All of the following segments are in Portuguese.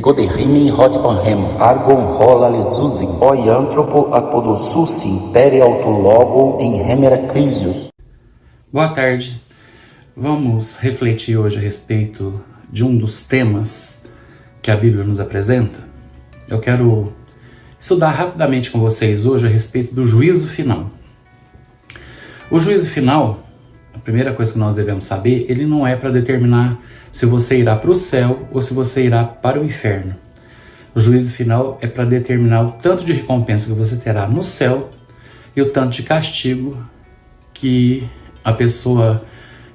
Egoderrimi hodpanhem, argon rola lesusi, oiantropo apodosusi, impere autologo em remera crisius. Boa tarde. Vamos refletir hoje a respeito de um dos temas que a Bíblia nos apresenta. Eu quero estudar rapidamente com vocês hoje a respeito do juízo final. O juízo final, a primeira coisa que nós devemos saber, ele não é para determinar se você irá para o céu ou se você irá para o inferno. O juízo final é para determinar o tanto de recompensa que você terá no céu e o tanto de castigo que a pessoa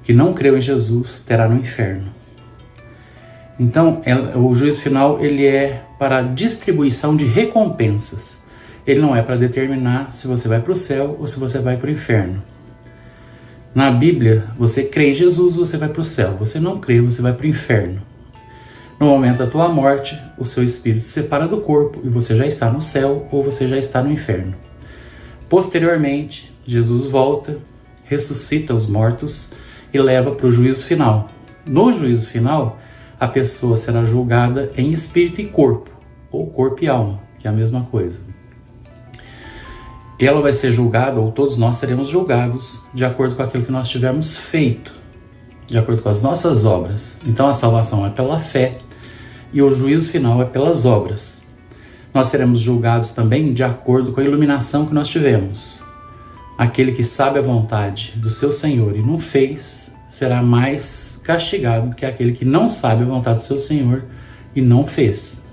que não creu em Jesus terá no inferno. Então, o juízo final ele é para a distribuição de recompensas. Ele não é para determinar se você vai para o céu ou se você vai para o inferno. Na Bíblia, você crê em Jesus, você vai para o céu. Você não crê, você vai para o inferno. No momento da tua morte, o seu espírito se separa do corpo e você já está no céu ou você já está no inferno. Posteriormente, Jesus volta, ressuscita os mortos e leva para o juízo final. No juízo final, a pessoa será julgada em espírito e corpo, ou corpo e alma, que é a mesma coisa. Ela vai ser julgada, ou todos nós seremos julgados, de acordo com aquilo que nós tivermos feito, de acordo com as nossas obras. Então a salvação é pela fé e o juízo final é pelas obras. Nós seremos julgados também de acordo com a iluminação que nós tivemos. Aquele que sabe a vontade do seu Senhor e não fez, será mais castigado que aquele que não sabe a vontade do seu Senhor e não fez.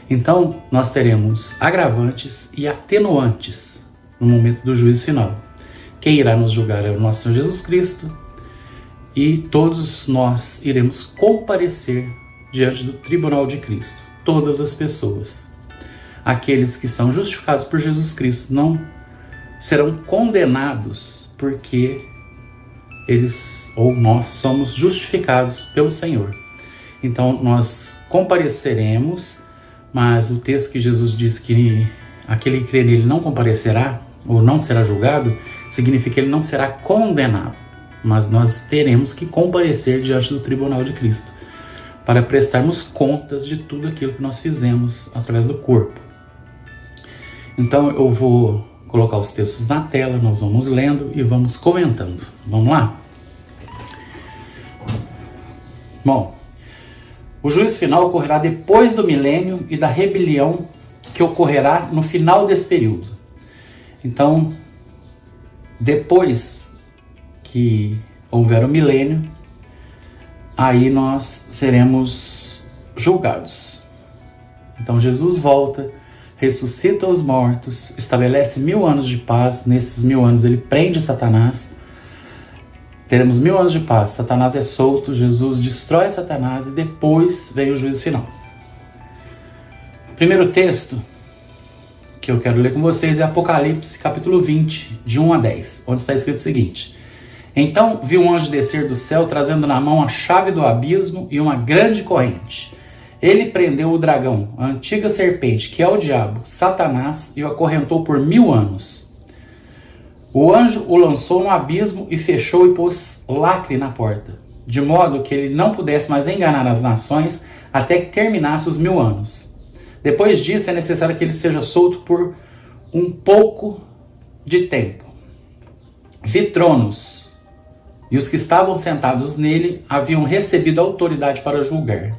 Então, nós teremos agravantes e atenuantes no momento do juízo final. Quem irá nos julgar é o nosso Senhor Jesus Cristo e todos nós iremos comparecer diante do tribunal de Cristo. Todas as pessoas. Aqueles que são justificados por Jesus Cristo não serão condenados porque eles ou nós somos justificados pelo Senhor. Então, nós compareceremos, mas o texto que Jesus diz que aquele que crê nele não comparecerá ou não será julgado, significa que ele não será condenado. Mas nós teremos que comparecer diante do tribunal de Cristo para prestarmos contas de tudo aquilo que nós fizemos através do corpo. Então eu vou colocar os textos na tela, nós vamos lendo e vamos comentando. Vamos lá? Bom, o juízo final ocorrerá depois do milênio e da rebelião que ocorrerá no final desse período. Então, depois que houver o milênio, aí nós seremos julgados. Então Jesus volta, ressuscita os mortos, estabelece 1000 anos de paz. Nesses 1000 anos ele prende Satanás. Teremos 1000 anos de paz, Satanás é solto, Jesus destrói Satanás e depois vem o juízo final. Primeiro texto que eu quero ler com vocês é Apocalipse, capítulo 20, de 1 a 10, onde está escrito o seguinte: Então vi um anjo descer do céu, trazendo na mão a chave do abismo e uma grande corrente. Ele prendeu o dragão, a antiga serpente, que é o diabo, Satanás, e o acorrentou por 1000 anos. O anjo o lançou no abismo e fechou e pôs lacre na porta, de modo que ele não pudesse mais enganar as nações até que terminasse os 1000 anos. Depois disso é necessário que ele seja solto por um pouco de tempo. Vi tronos, e os que estavam sentados nele haviam recebido autoridade para julgar.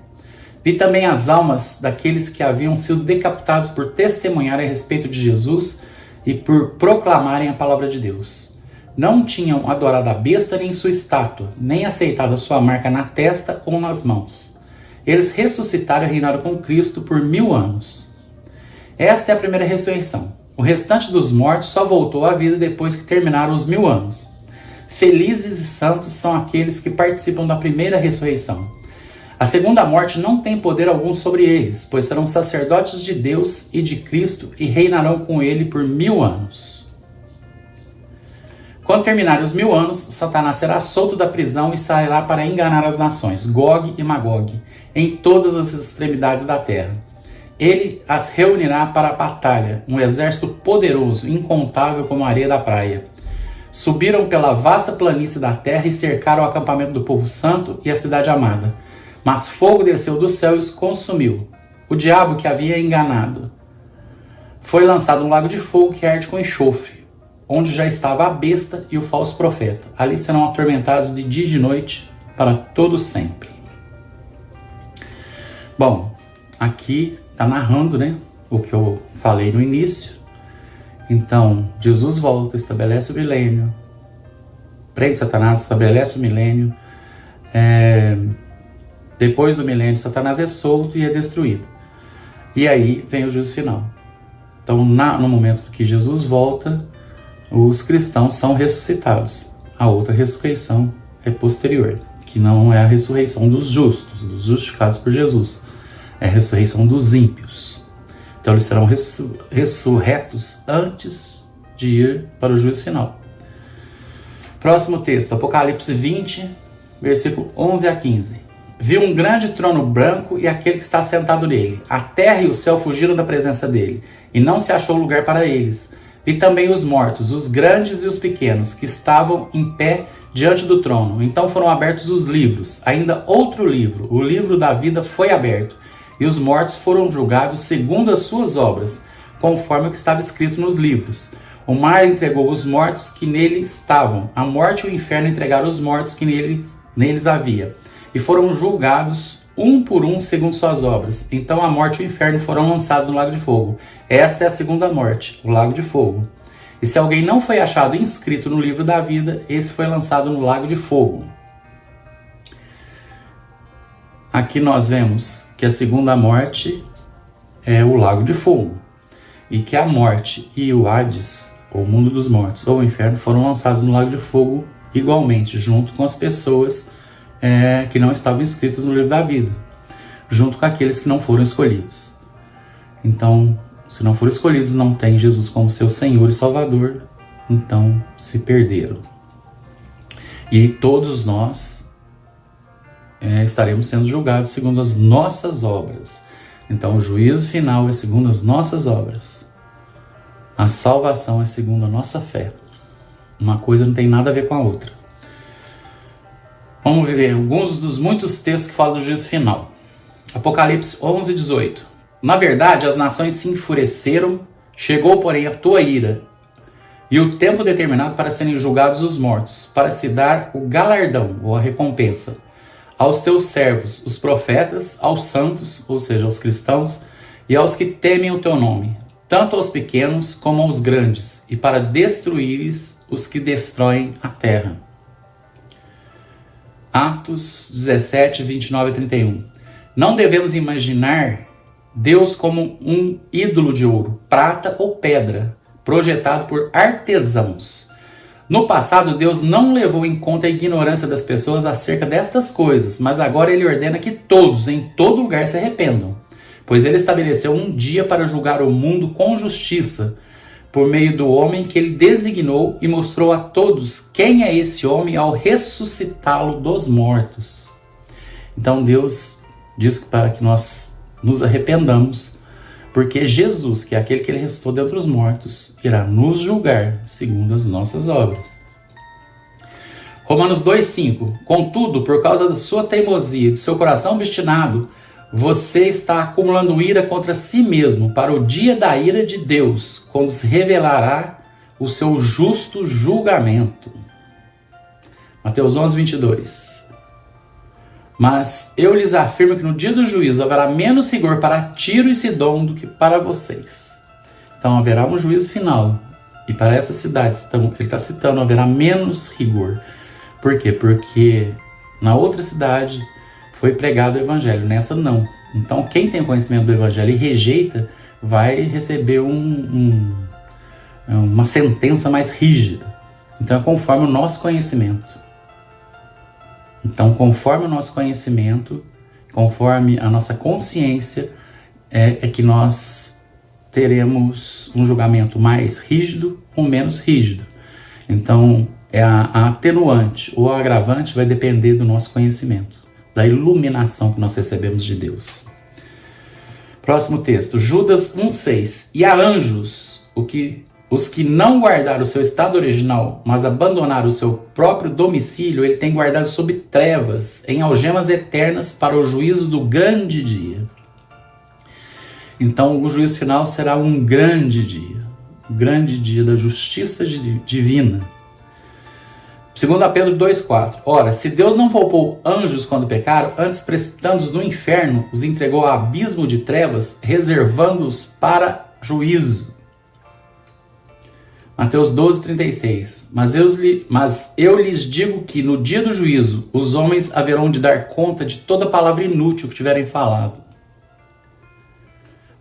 Vi também as almas daqueles que haviam sido decapitados por testemunhar a respeito de Jesus e por proclamarem a palavra de Deus. Não tinham adorado a besta nem sua estátua, nem aceitado a sua marca na testa ou nas mãos. Eles ressuscitaram e reinaram com Cristo por 1000 anos. Esta é a primeira ressurreição. O restante dos mortos só voltou à vida depois que terminaram os 1000 anos. Felizes e santos são aqueles que participam da primeira ressurreição. A segunda morte não tem poder algum sobre eles, pois serão sacerdotes de Deus e de Cristo e reinarão com ele por 1000 anos. Quando terminarem os 1000 anos, Satanás será solto da prisão e sairá para enganar as nações, Gog e Magog, em todas as extremidades da terra. Ele as reunirá para a batalha, um exército poderoso, incontável como a areia da praia. Subiram pela vasta planície da terra e cercaram o acampamento do povo santo e a cidade amada. Mas fogo desceu do céu e os consumiu. O diabo que havia enganado foi lançado no lago de fogo que arde com enxofre, onde já estava a besta e o falso profeta. Ali serão atormentados de dia e de noite para todo sempre. Bom, aqui está narrando, né, o que eu falei no início. Então, Jesus volta, estabelece o milênio, prende Satanás, estabelece o milênio. Depois do milênio, Satanás é solto e é destruído. E aí vem o juízo final. Então, no momento que Jesus volta, os cristãos são ressuscitados. A outra ressurreição é posterior, que não é a ressurreição dos justos, dos justificados por Jesus. É a ressurreição dos ímpios. Então, eles serão ressurretos antes de ir para o juízo final. Próximo texto, Apocalipse 20, versículo 11 a 15. Vi um grande trono branco e aquele que está sentado nele. A terra e o céu fugiram da presença dele, e não se achou lugar para eles. Vi também os mortos, os grandes e os pequenos, que estavam em pé diante do trono. Então foram abertos os livros. Ainda outro livro, o livro da vida, foi aberto. E os mortos foram julgados segundo as suas obras, conforme o que estava escrito nos livros. O mar entregou os mortos que nele estavam. A morte e o inferno entregaram os mortos que neles havia. E foram julgados um por um segundo suas obras. Então a morte e o inferno foram lançados no lago de fogo. Esta é a segunda morte, o lago de fogo. E se alguém não foi achado inscrito no livro da vida, esse foi lançado no lago de fogo. Aqui nós vemos que a segunda morte é o lago de fogo. E que a morte e o Hades, ou o mundo dos mortos, ou o inferno, foram lançados no lago de fogo igualmente, junto com as pessoas que não estavam inscritas no livro da vida, junto com aqueles que não foram escolhidos. Então, se não foram escolhidos, não tem Jesus como seu Senhor e Salvador, então se perderam. E todos nós estaremos sendo julgados segundo as nossas obras. Então o juízo final é segundo as nossas obras. A salvação é segundo a nossa fé. Uma coisa não tem nada a ver com a outra. Vamos ver alguns dos muitos textos que falam do juízo final. Apocalipse 11, 18. Na verdade, as nações se enfureceram, chegou, porém, a tua ira, e o tempo determinado para serem julgados os mortos, para se dar o galardão, ou a recompensa, aos teus servos, os profetas, aos santos, ou seja, aos cristãos, e aos que temem o teu nome, tanto aos pequenos como aos grandes, e para destruíres os que destroem a terra. Atos 17, 29 e 31. Não devemos imaginar Deus como um ídolo de ouro, prata ou pedra, projetado por artesãos. No passado, Deus não levou em conta a ignorância das pessoas acerca destas coisas, mas agora Ele ordena que todos, em todo lugar, se arrependam, pois Ele estabeleceu um dia para julgar o mundo com justiça, por meio do homem que Ele designou, e mostrou a todos quem é esse homem ao ressuscitá-lo dos mortos. Então Deus diz para que nós nos arrependamos, porque Jesus, que é aquele que Ele ressuscitou dentre os mortos, irá nos julgar segundo as nossas obras. Romanos 2,5. Contudo, por causa da sua teimosia e do seu coração obstinado, você está acumulando ira contra si mesmo para o dia da ira de Deus, quando se revelará o seu justo julgamento. Mateus 11, 22. Mas eu lhes afirmo que no dia do juízo haverá menos rigor para Tiro e Sidom do que para vocês. Então haverá um juízo final. E para essas cidades que ele está citando, haverá menos rigor. Por quê? Porque na outra cidade foi pregado o evangelho, nessa não. Então quem tem conhecimento do evangelho e rejeita, vai receber uma sentença mais rígida. Então é conforme o nosso conhecimento. Então conforme o nosso conhecimento, conforme a nossa consciência, é que nós teremos um julgamento mais rígido ou menos rígido. Então a atenuante ou a agravante vai depender do nosso conhecimento, da iluminação que nós recebemos de Deus. Próximo texto, Judas 1,6. E a anjos, os que não guardaram o seu estado original, mas abandonaram o seu próprio domicílio, ele tem guardado sob trevas, em algemas eternas para o juízo do grande dia. Então o juízo final será um grande dia da justiça divina. 2 Pedro 2,4. Ora, se Deus não poupou anjos quando pecaram, antes precipitando-os no inferno, os entregou ao abismo de trevas, reservando-os para juízo. Mateus 12,36. Mas eu lhes digo que no dia do juízo, os homens haverão de dar conta de toda palavra inútil que tiverem falado.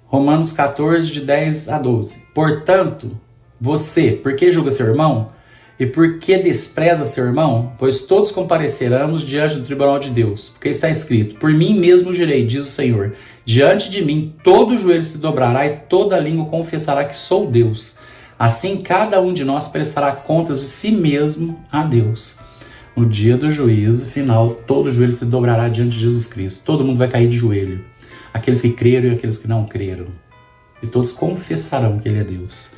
Romanos 14, de 10 a 12. Portanto, você, por que julga seu irmão? E por que despreza seu irmão? Pois todos compareceremos diante do tribunal de Deus. Porque está escrito, por mim mesmo jurei, diz o Senhor, diante de mim todo joelho se dobrará e toda língua confessará que sou Deus. Assim cada um de nós prestará contas de si mesmo a Deus. No dia do juízo final, todo joelho se dobrará diante de Jesus Cristo. Todo mundo vai cair de joelho. Aqueles que creram e aqueles que não creram. E todos confessarão que Ele é Deus.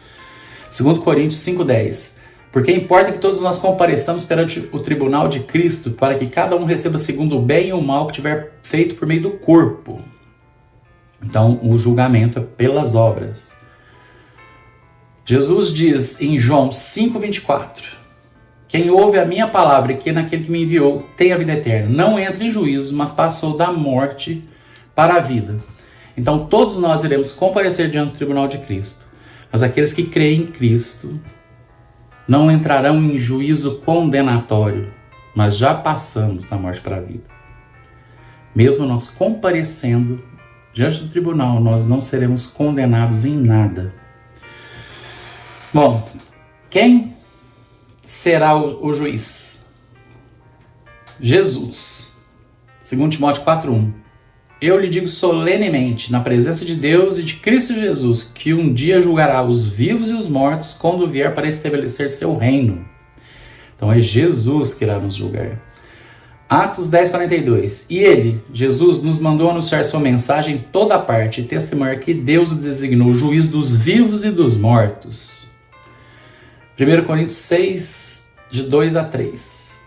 2 Coríntios 5,10. Porque importa que todos nós compareçamos perante o tribunal de Cristo, para que cada um receba segundo o bem e o mal que tiver feito por meio do corpo. Então, o julgamento é pelas obras. Jesus diz em João 5,24, quem ouve a minha palavra e crê naquele que me enviou tem a vida eterna. Não entra em juízo, mas passou da morte para a vida. Então, todos nós iremos comparecer diante do tribunal de Cristo. Mas aqueles que creem em Cristo não entrarão em juízo condenatório, mas já passamos da morte para a vida. Mesmo nós comparecendo diante do tribunal, nós não seremos condenados em nada. Bom, quem será o juiz? Jesus. 2 Timóteo 4,1. Eu lhe digo solenemente, na presença de Deus e de Cristo Jesus, que um dia julgará os vivos e os mortos quando vier para estabelecer seu reino. Então é Jesus que irá nos julgar. Atos 10,42. E ele, Jesus, nos mandou anunciar sua mensagem em toda a parte e testemunhar que Deus o designou juiz dos vivos e dos mortos. 1 Coríntios 6, de 2 a 3.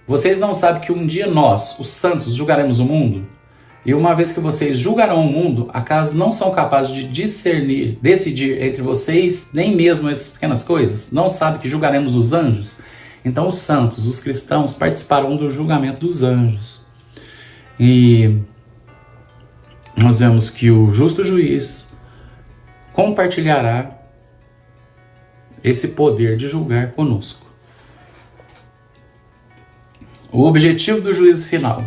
Vocês não sabem que um dia nós, os santos, julgaremos o mundo? E uma vez que vocês julgarão o mundo, acaso não são capazes de decidir entre vocês nem mesmo essas pequenas coisas? Não sabem que julgaremos os anjos? Então os santos, os cristãos, participarão do julgamento dos anjos. E nós vemos que o justo juiz compartilhará esse poder de julgar conosco. O objetivo do juízo final.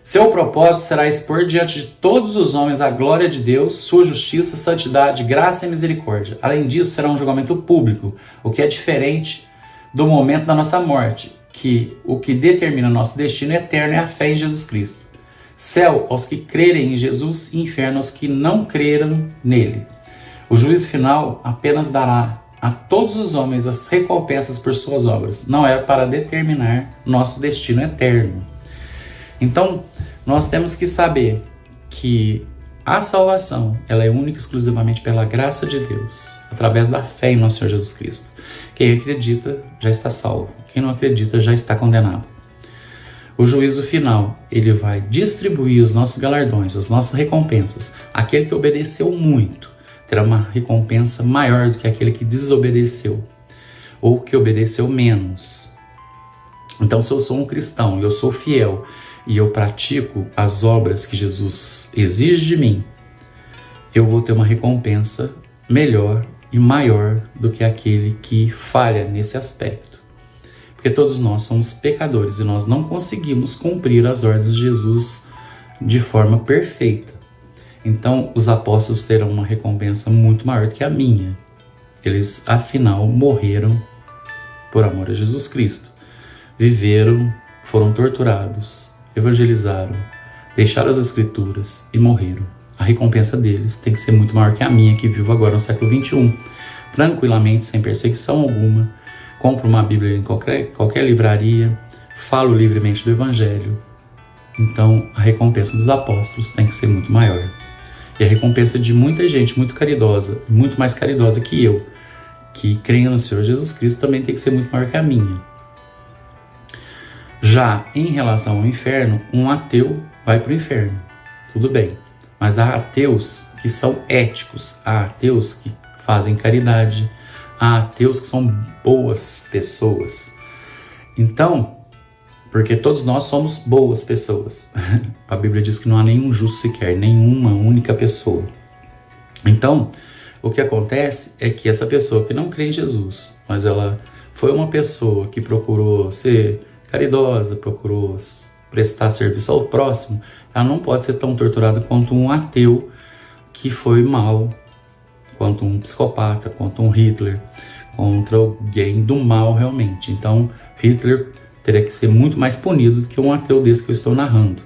Seu propósito será expor diante de todos os homens a glória de Deus, sua justiça, santidade, graça e misericórdia. Além disso, será um julgamento público, o que é diferente do momento da nossa morte, que o que determina nosso destino eterno é a fé em Jesus Cristo. Céu aos que crerem em Jesus e inferno aos que não creram nele. O juízo final apenas dará a todos os homens as recompensas por suas obras. Não é para determinar nosso destino eterno. Então, nós temos que saber que a salvação ela é única e exclusivamente pela graça de Deus, através da fé em nosso Senhor Jesus Cristo. Quem acredita já está salvo. Quem não acredita já está condenado. O juízo final, ele vai distribuir os nossos galardões, as nossas recompensas. Aquele que obedeceu muito terá uma recompensa maior do que aquele que desobedeceu ou que obedeceu menos. Então, se eu sou um cristão e eu sou fiel e eu pratico as obras que Jesus exige de mim, eu vou ter uma recompensa melhor e maior do que aquele que falha nesse aspecto. Porque todos nós somos pecadores e nós não conseguimos cumprir as ordens de Jesus de forma perfeita. Então, os apóstolos terão uma recompensa muito maior do que a minha. Eles, afinal, morreram por amor a Jesus Cristo. Viveram, foram torturados, evangelizaram, deixaram as Escrituras e morreram. A recompensa deles tem que ser muito maior que a minha, que vivo agora no século XXI. Tranquilamente, sem perseguição alguma, compro uma Bíblia em qualquer livraria, falo livremente do Evangelho. Então, a recompensa dos apóstolos tem que ser muito maior. E a recompensa de muita gente muito caridosa, muito mais caridosa que eu, que creem no Senhor Jesus Cristo, também tem que ser muito maior que a minha. Já em relação ao inferno, um ateu vai para o inferno. Tudo bem. Mas há ateus que são éticos, há ateus que fazem caridade, há ateus que são boas pessoas. Então, porque todos nós somos boas pessoas. A Bíblia diz que não há nenhum justo sequer, nenhuma única pessoa. Então, o que acontece é que essa pessoa que não crê em Jesus, mas ela foi uma pessoa que procurou ser caridosa, procurou prestar serviço ao próximo, ela não pode ser tão torturada quanto um ateu que foi mal, quanto um psicopata, quanto um Hitler, contra alguém do mal realmente. Então, Hitler teria que ser muito mais punido do que um ateu desse que eu estou narrando.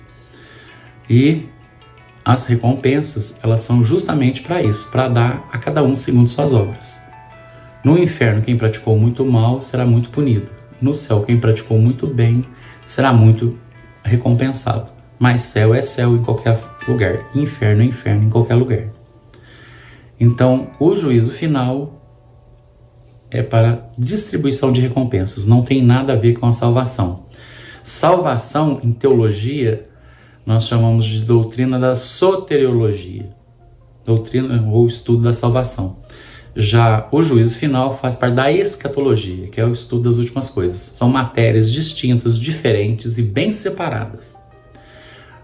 E as recompensas, elas são justamente para isso, para dar a cada um segundo suas obras. No inferno, quem praticou muito mal será muito punido. No céu, quem praticou muito bem será muito recompensado. Mas céu é céu em qualquer lugar, inferno é inferno em qualquer lugar. Então, o juízo final é para distribuição de recompensas, não tem nada a ver com a salvação. Salvação, em teologia, nós chamamos de doutrina da soteriologia, doutrina ou estudo da salvação. Já o juízo final faz parte da escatologia, que é o estudo das últimas coisas. São matérias distintas, diferentes e bem separadas.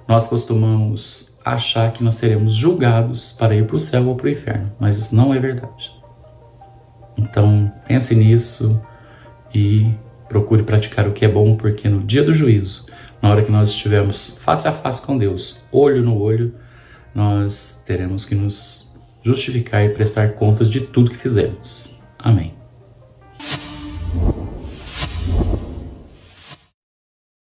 Nós costumamos achar que nós seremos julgados para ir para o céu ou para o inferno, mas isso não é verdade. Então, pense nisso e procure praticar o que é bom, porque no dia do juízo, na hora que nós estivermos face a face com Deus, olho no olho, nós teremos que nos justificar e prestar contas de tudo que fizemos. Amém.